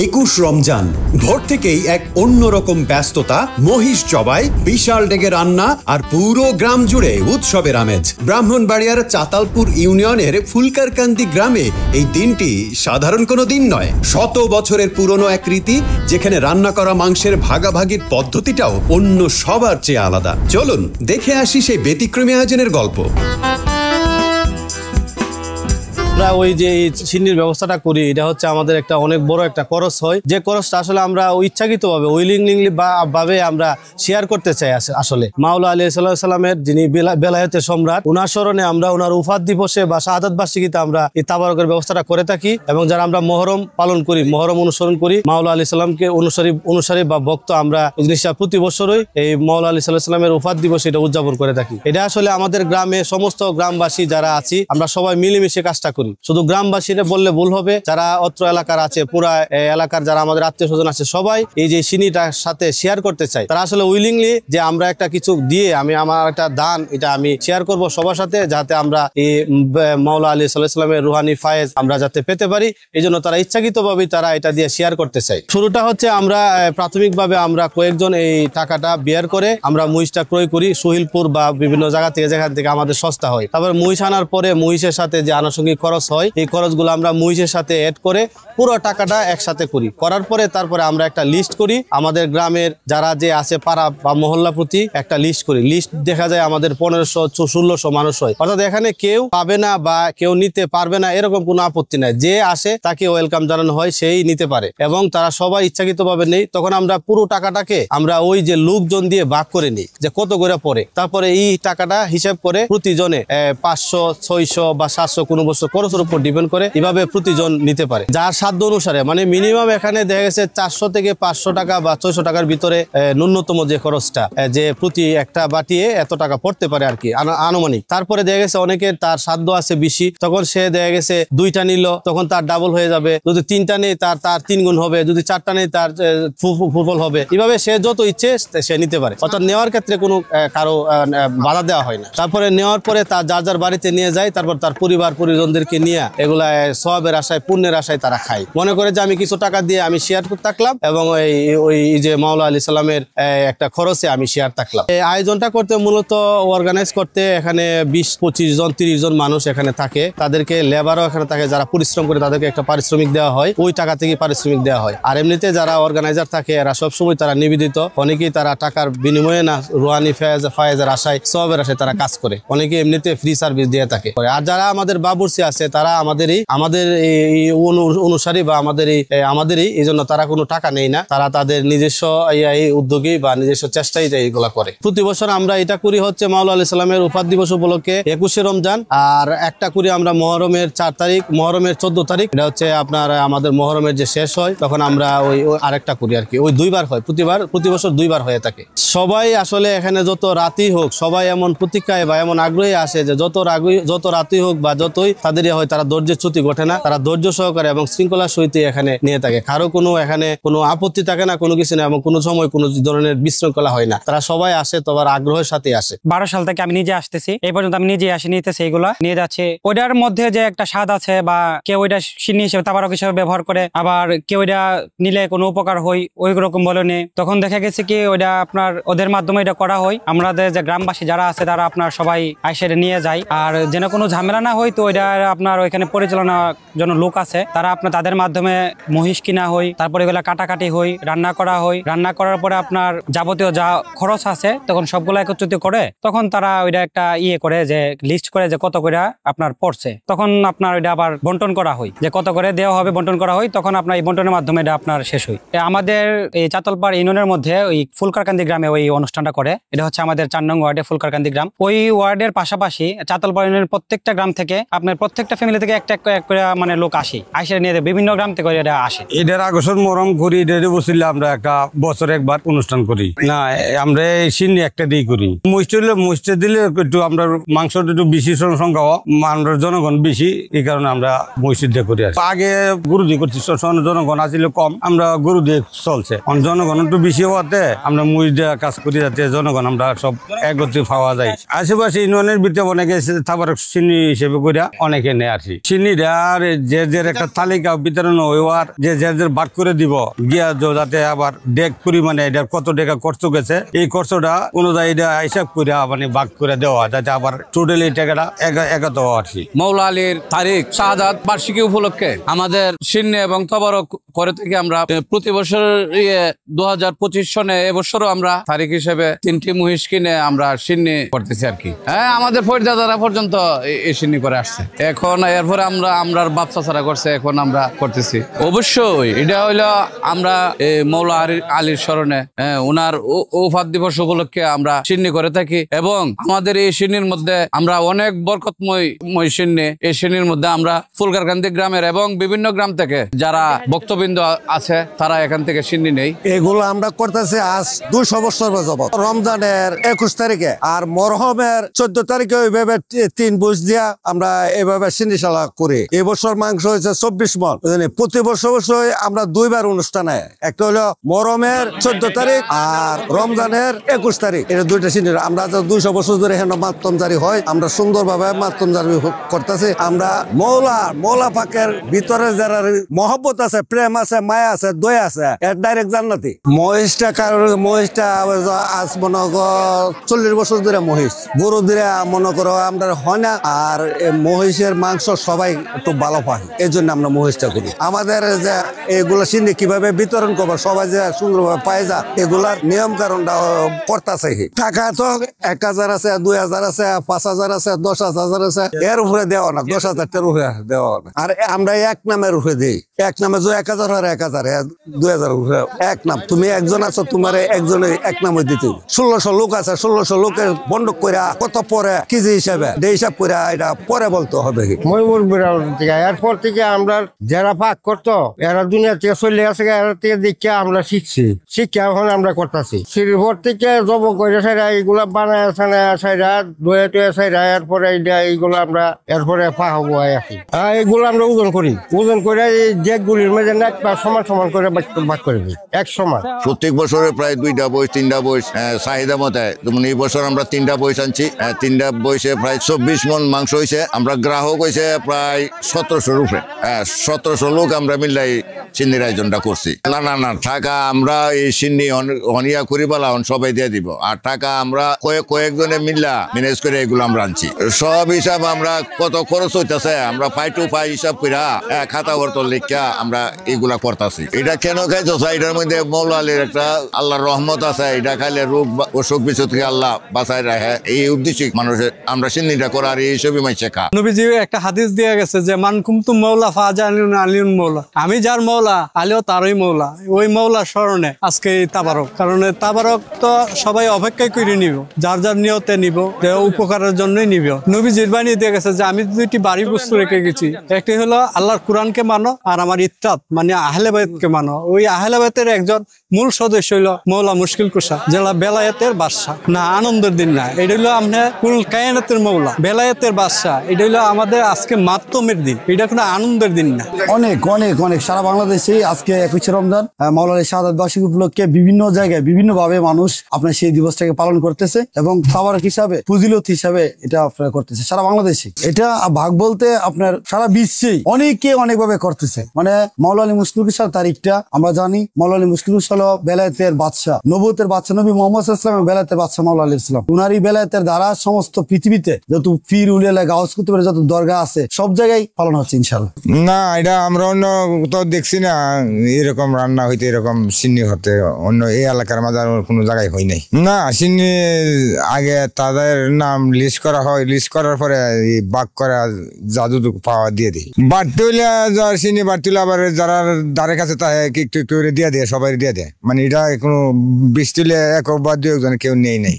21 রমজান ভোর থেকেই এক অন্যরকম ব্যস্ততা, মহিষ জবাই, বিশাল ডেগে রান্না আর পুরো গ্রাম জুড়ে উৎসবের আমেজ। ব্রাহ্মণবাড়িয়ার চাতালপুর ইউনিয়নের ফুলকারকান্দি গ্রামে এই দিনটি সাধারণ কোনো দিন নয়। শত বছরের পুরনো এক রীতি, যেখানে রান্না করা মাংসের ভাগাভাগির পদ্ধতিটাও অন্য সবার চেয়ে আলাদা। চলুন দেখে আসি সেই ব্যতিক্রমী আয়োজনের গল্প। আমরা ওই যে সিন্নির ব্যবস্থাটা করি, এটা হচ্ছে আমাদের একটা অনেক বড় একটা খরচ হয়, যে খরচটা আসলে আমরা ইচ্ছাকৃতভাবে উইলিংলি ভাবে আমরা শেয়ার করতে চাই। আসলে মাওলা আলাইহিস সালামের যিনি বেলায়েতের সম্রাট, ওনার স্মরণে আমরা ওনার উফাত দিবসে বা শাহাদাত বার্ষিকীতে আমরা এই তাবারকের ব্যবস্থাটা করে থাকি। এবং যারা আমরা মহরম পালন করি, মহরম অনুসরণ করি, মাওলা আলাইহিস সালামকে অনুসারী বা ভক্ত, আমরা এই জিনিসটা প্রতি বছরই এই মাওলা আলাইহিস সালামের উফাত দিবস এটা উদযাপন করে থাকি। এটা আসলে আমাদের গ্রামে সমস্ত গ্রামবাসী যারা আছি, আমরা সবাই মিলেমিশে কাজটা করি। শুধু গ্রামবাসীরা বললে ভুল হবে, যারা অত্র এলাকার আছে, পুরা এলাকার যারা আমাদের আত্মীয় স্বজন আছে, সবাই এই যে সিনিটার সাথে শেয়ার করতে চাই। তারা আসলে উইলিংলি যে আমরা একটা কিছু দিয়ে আমার একটা দান, এটা আমি শেয়ার করব সবার সাথে, যাতে আমরা এই মাওলা আলাইহিস সালামের রুহানি ফায়েজ আমরা যাতে পেতে পারি। এই জন্য তারা ইচ্ছাকৃতভাবে তারা এটা দিয়ে শেয়ার করতে চাই। শুরুটা হচ্ছে আমরা প্রাথমিকভাবে আমরা কয়েকজন এই টাকাটা বের করে আমরা মহিষটা ক্রয় করি সোহিলপুর বা বিভিন্ন জায়গা থেকে, যেখান থেকে আমাদের সস্তা হয়। তারপর মহিষ আনার পরে মহিষের সাথে যে আনুষঙ্গিক খরচ হয়, এই খরচগুলো আমরা মহিষের সাথে এড করে পুরো টাকাটা একসাথে করি। করার পরে তারপরে আমরা একটা লিস্ট করি, আমাদের গ্রামের যারা যে আছে পাড়া বা মহল্লা প্রতি একটা লিস্ট করি। লিস্ট দেখা যায় আমাদের 1500-1600 মানুষ হয়। অর্থাৎ এখানে কেউ পাবে না বা কেউ নিতে পারবে না এরকম কোনো আপত্তি নাই। যে আসে তাকে ওয়েলকাম জানানো হয়, সেই নিতে পারে এবং তারা সবাই ইচ্ছাকৃতভাবে নেই। তখন আমরা পুরো টাকাটাকে আমরা ওই যে লোকজন দিয়ে ভাগ করে নিই, যে কত করে পড়ে। তারপরে এই টাকাটা হিসাব করে প্রতিজনে 500, 600 বা 700 কোনো বছর খরচের উপর ডিপেন্ড করে, এভাবে প্রতিজন নিতে পারে যার সাধ্য অনুসারে। মানে মিনিমাম এখানে দেখা গেছে 400 থেকে 500 টাকা বা 600 টাকার ভিতরে ন্যূনতম যে খরচটা, যে প্রতি একটা বাটিয়ে এত টাকা পড়তে পারে আর কি, আনুমানিক। তারপরে দেখা গেছে অনেকের তার সাধ্য আছে বেশি, তখন সে দেখা গেছে 2টা নিল, তখন তার ডাবল হয়ে যাবে। যদি 3টা নেই তার 3 গুণ হবে, যদি 4টা নেই তার ফুলফল হবে। এভাবে সে যত ইচ্ছে সে নিতে পারে। অর্থাৎ নেওয়ার ক্ষেত্রে কোনো কারো বাধা দেওয়া হয় না। তারপরে নেওয়ার পরে তার যার বাড়িতে নিয়ে যায়, তারপর তার পরিবার পরিজনদেরকে নিয়ে এগুলা সওয়াবের আশায়, পুণ্যের আশায় তারা খায়। মনে করে যে আমি কিছু টাকা দিয়ে আমি শেয়ার করতে থাকলাম এবং ওই যে মাওলা আলাইহিস সালামের একটা খরচে আমি শেয়ার থাকলাম। এই আয়োজনটা করতে মূলত অর্গানাইজ করতে এখানে 20-25 জন 30 জন মানুষ এখানে থাকে। তাদেরকে লেবারও এখানে থাকে, যারা পরিশ্রম করে তাদেরকে একটা পারিশ্রমিক দেওয়া হয়, ওই টাকা থেকে পারিশ্রমিক দেওয়া হয়। আর এমনিতে যারা অর্গানাইজার থাকে এরা সবসময় তারা নিবেদিত। অনেকেই তারা টাকার বিনিময়ে না, রুহানি ফায়েজের আশায়, সওয়াবের আশায় তারা কাজ করে। অনেকে এমনিতে ফ্রি সার্ভিস দিয়ে থাকে। আর যারা আমাদের বাবুর্চি আছে তারা আমাদের এই অনুসারী বা আমাদেরই এই জন্য তারা কোনো টাকা নেই না, তারা তাদের নিজস্ব উদ্যোগী বা নিজস্ব চেষ্টাই এইগুলা করে। প্রতি বছর আমরা এটা করি হচ্ছে মাওলা আলাইহিস সালামের উফাত দিবস উপলক্ষে 21শে রমজান, আর একটা করি আমরা মহরমের 4 তারিখ, মহরমের 14 তারিখ। এটা হচ্ছে আপনার আমাদের মহরমের যে শেষ হয় তখন আমরা ওই আরেকটা করি আর কি। ওই 2বার হয়, প্রতি বছর 2বার হয়ে থাকে। সবাই আসলে এখানে যত রাতই হোক, সবাই এমন প্রতীক্ষায় বা এমন আগ্রহী আসে যে যত রাতই হোক বা যতই তাদের হয়, তারা ধৈর্যের চ্যুতি ঘটে না। তারা ধৈর্য সহকারে এবং শৃঙ্খলার সহিত এখানে নিয়ে থাকে। কারো এখানে কোনো আপত্তি থাকে না, কোনো কিছু না, এবং কোনো সময় কোনো ধরনের বিশৃঙ্খলা হয় না। তারা সবাই আসে, তোমার আগ্রহের সাথে আসে। 12 সাল থেকে আমি নিজে আসতেছি, এই পর্যন্ত আমি নিজে আসি নিতেছি, এইগুলা নিয়ে যাচ্ছে। ওইটার মধ্যে যে একটা স্বাদ আছে, বা কেউ ওইটা সিন্নি হিসেবে তাবারক হিসেবে ব্যবহার করে, আবার কেউ ওইটা নিলে কোনো উপকার হয় ওই রকম বলে নেই। তখন দেখা গেছে কি ওইটা আপনার ওদের মাধ্যমে এটা করা হয়। আমাদের যে গ্রামবাসী যারা আছে তারা আপনার সবাই আইসে নিয়ে যায়। আর যেন কোনো ঝামেলা না হয়, তো ওইটা আপনার ওইখানে পরিচালনার জন্য লোক আছে, তারা আপনার তাদের মাধ্যমে মহিষ কিনা হয়, তারপরে এগুলা কাটাকাটি হয়, রান্না করা হয়। রান্না করার পরে আপনার যাবতীয় যা খরচ আছে তখন সবগুলো একত্রিত করে, তখন তারা ওইটা একটা করে যে লিস্ট করে যে কত করে আপনার পড়ছে, তখন আপনার ওইটা আবার বন্টন করা হয়, যে কত করে দেওয়া হবে বন্টন করা হয়। তখন আপনার এই বন্টনের মাধ্যমে এটা আপনার শেষ হয়। আমাদের এই চাতালপাড় ইউনিয়নের মধ্যে ওই ফুলকারকান্দি গ্রামে ওই অনুষ্ঠানটা করে। এটা হচ্ছে আমাদের 4 নং ওয়ার্ডে ফুলকারকান্দি গ্রাম। ওই ওয়ার্ডের পাশাপাশি চাতালপাড় ইউনিয়নের প্রত্যেকটা গ্রাম থেকে আপনার প্রত্যেকটা ফ্যামিলি থেকে একটা করে মানে লোক আসে নিয়ে বিভিন্ন গ্রাম থেকে এটা আসে। এটার আগসর মরম করি, এটা বসলে আমরা একটা বছর একবার অনুষ্ঠান করি না, আমরা সিন্নি একটা দিয়ে করি। মুষ্টি দিলে একটু আমরা মাংসটা একটু বেশি সংখ্যা, আমরা জনগণ বেশি, এই কারণে আমরা মসজিদ দিয়ে করি। আগে গরু দিয়ে করছি, জনগণ আসছিল কম, আমরা গরু দিয়ে চলছে। জনগণ একটু বেশি হওয়াতে আমরা মহিষ দিয়ে কাজ করি, যাতে জনগণ আমরা সব একত্রে পাওয়া যায়। আশেপাশে ইউনিয়নের ভিতরে অনেকে তারপর সিন্নি হিসেবে করে অনেকে নেয় আর কি সিন্নিটা আর যে একটা তালিকা বিতরণ হওয়ার যে ভাগ করে দিব গিয়া যাতে আবার ডেক পরিমাণে এটার কত টাকা খরচ গেছে এই খরচটা অনুযায়ী এটা হিসাব করে মানে ভাগ করে দেওয়া যাতে আবার টোটালি টাকাটা একাত আর কি। মাওলা আলীর তারিখ শাহাদাত বার্ষিকী উপলক্ষে আমাদের সিন্নি এবং তবারক করে থেকে আমরা প্রতি বছর 2025 সনে এবছরও আমরা তারিখ হিসেবে 3টি মহিষ কিনে আমরা সিন্নি করতেছি আর কি। হ্যাঁ, আমাদের ফরিদাদারা পর্যন্ত এই সিন্নি করে আসছে। এখন এরপরে আমরা বাচ্চা ছাড়া করছে, এখন আমরা করতেছি। অবশ্যই এটা হইলো আমরা মাওলা আলীর স্মরণে ওনার ওফাত দিবস উপলক্ষে আমরা সিন্নি করে থাকি এবং আমাদের এই সিন্নির মধ্যে আমরা অনেক বরকতময় সিন্নি। এই সিন্নির মধ্যে আমরা ফুলকারকান্দি গ্রামের এবং বিভিন্ন গ্রাম থেকে যারা ভক্তবৃন্দ আছে তারা এখান থেকে সিন্নি নেই। এগুলো আমরা করতেছি আজ 200 বছর যাবত। রমজানের 21 তারিখে আর মরহমের 14 তারিখে ওইভাবে 3 বুঝ দিয়া আমরা এইভাবে সিন্নিশালা করি। এবছর মাংস হয়েছে 24 মণ। প্রতি বছর আমরা 2বার অনুষ্ঠান হয়, একটা হলো মরহমের 14 তারিখ আর রমজানের 21 তারিখ। এটা 2টা সিন্নি আমরা 200 বছর ধরে এখানে মাতমজারি হয়, আমরা সুন্দরভাবে মাতমজারি করতেছি। আমরা মৌলা পাকের ভিতরে যারা মহব্বত আছে, প্রেম আছে, মায়া আছে, দয়া আছে, এর ডাইরেক্ট জান্নাতি। মহিষটা আজ মনে করো 40 বছর ধরে মহিষ, গরু ধরে মনে করো আমরা হয় না। আর মহিষের মাংস সবাই একটু ভালো পায়, এই জন্য আমরা মহিষটা করি। আমাদের যে এগুলো সিন্নি কিভাবে বিতরণ করবো সবাই যে সুন্দরভাবে পায় যা, এগুলার নিয়ম কারণটা করতেছে। টাকা তো 1000 আছে, 2000 আছে, 5000 আছে, 10,000 আছে, এর উপরে দেওয়া না, 10,000 উপরে দেওয়া না। আর আমরা এক নামের উপরে দিই, এক নামে যে 1000 হয় 1000, 2000 উপরে এক নাম। তুমি একজন আছো, তোমার একজনের এক নামে দিতে। 1600 লোক আছে, 1600 লোকের বন্ধক করে কত পরে কেজি হিসাবে হিসাব করে এটা পরে বলতে হবে। এরপর থেকে আমরা যারা পাক করতো এরা দুনিয়া থেকে চলে আসে, এরা থেকে দেখে আমরা শিখছি, শিক্ষা এখন আমরা করতেছি। শ্রীভর থেকে জব করে সাইরা এইগুলা বানায় সাইরা দয়া টয়া সাইরা এরপরে এইগুলো আমরা এরপরে পা হবো আসি। এইগুলো আমরা ওজন করি, ওজন করে যেগুলির মধ্যে না সমান করে ভাগ করে দিই এক সমান। প্রত্যেক বছরে প্রায় 2টা বয়স 3টা বয়স চাহিদা মতে, যেমন এই বছর আমরা 3টা বয়স আনছি, 3টা বয়সে প্রায় 24 মণ মাংস হয়েছে। আমরা গ্রাহক হয়েছে প্রায় 1700 রুপে। 1700 লোক আমরা মিল্লাই সিন্নির আয়োজনটা করছি। না টাকা আমরা এই সিন্নি অনিয়া করি বলা সবাই দিয়ে দিব, আর টাকা আমরা কয়েকজনে মিল্লা ম্যানেজ করে এগুলো আমরা আনছি। সব হিসাব আমরা কত খরচ হইতেছে আমরা 5 to 5 হিসাব করে খাতা বর্তন লিখা আমরা এগুলা করতেছি। এটা কেন খাইতো? এটার মধ্যে মাওলা আলীর একটা আল্লাহর রহমত আছে, এটা খাইলে রোগ অসুখ বিসুখ থেকে আল্লাহ বাঁচায় রাখে। এই উদ্দেশ্যে মানুষের আমরা সিন্নিটা করার এইসবই মাইছে খা। নবীজি একটা হাদিস দিয়ে গেছে যে মান কুমতুম মাওলা ফাজালিউন আলিউন মাওলা, আমি যার মাওলা আলিও তারই মাওলা। ওই মাওলার স্মরণে আজকে এই তাবারক, কারণ তাবারক তো সবাই অপেক্ষায় করে নিব, যার যার নিয়তে নিব, যে উপকারের জন্যই নিব। নবীজির বাণী দিয়ে গেছে যে আমি 2টি বাড়ি বস্তু রেখে গেছি, একটি হলো আল্লাহর কোরআনকে মানো আর আমার ইত্তাত মানে আহলে বাইতকে মানো। ওই আহলে বাইতের একজন মূল সদস্য হইল মৌলা মুশকিল কুশা, যেটা বেলায়েতের বাদশা। না আনন্দের দিন না, এটা হইলো আমরা কুল কায়নাতের মৌলা, বেলায়েতের বাদশা। এটা হইলো আমাদের আজকে মাতমের দিন, এটা কোনো আনন্দের দিন না। অনেক অনেক অনেক সারা বাংলাদেশে আজকে 21 রমজান মাওলা আলীর শাহাদাত বার্ষিকী উপলক্ষে বিভিন্ন জায়গায় বিভিন্ন ভাবে মানুষ আপনার সেই দিবসটাকে পালন করতেছে এবং তাবারক হিসাবে ফজিলত হিসাবে এটা আপনারা করতেছে সারা বাংলাদেশে। এটা ভাগ বলতে আপনার সারা বিশ্বেই অনেকে অনেকভাবে করতেছে। মানে মাওলা আলী মুশকিল কুশার তারিখটা আমরা জানি, মাওলা আলী মুশকিল কুশা হলো বেলায়েতের বাদশা, নবুয়তের বাদশা, নবী মুহাম্মদ সাল্লাল্লাহু আলাইহি ওয়াসাল্লামের বেলায়েতের বাদশা মাওলা আলী ইসলাম। উনারই বেলায়েতের দ্বারা সমস্ত পৃথিবীতে যত পীর উলিয়া গাউস কুতুবের যত দরগা আছে সব জায়গায় পালন হচ্ছে ইনশাআল্লাহ। না এটা আমরা অন্য তো দেখছি না এরকম রান্না হইতে, এরকম সিন্নি হতে অন্য এই এলাকার মাঝে কোনো জায়গায় হয় নাই। না সিন্নি আগে তাদের নাম লিস্ট করা হয়, লিস্ট করার পরে বাক করা জাদুটুকু পাওয়া দিয়ে দিই। বাড়তে হইলে সিন্নি বাড়তে হইলে আবার যারা দ্বারের কাছে তা একটু একটু দিয়ে দেয়, সবাই দিয়ে দেয়। মানে এটা কোনো বৃষ্টি হলে 1 বা 2 জন কেউ নেই নাই।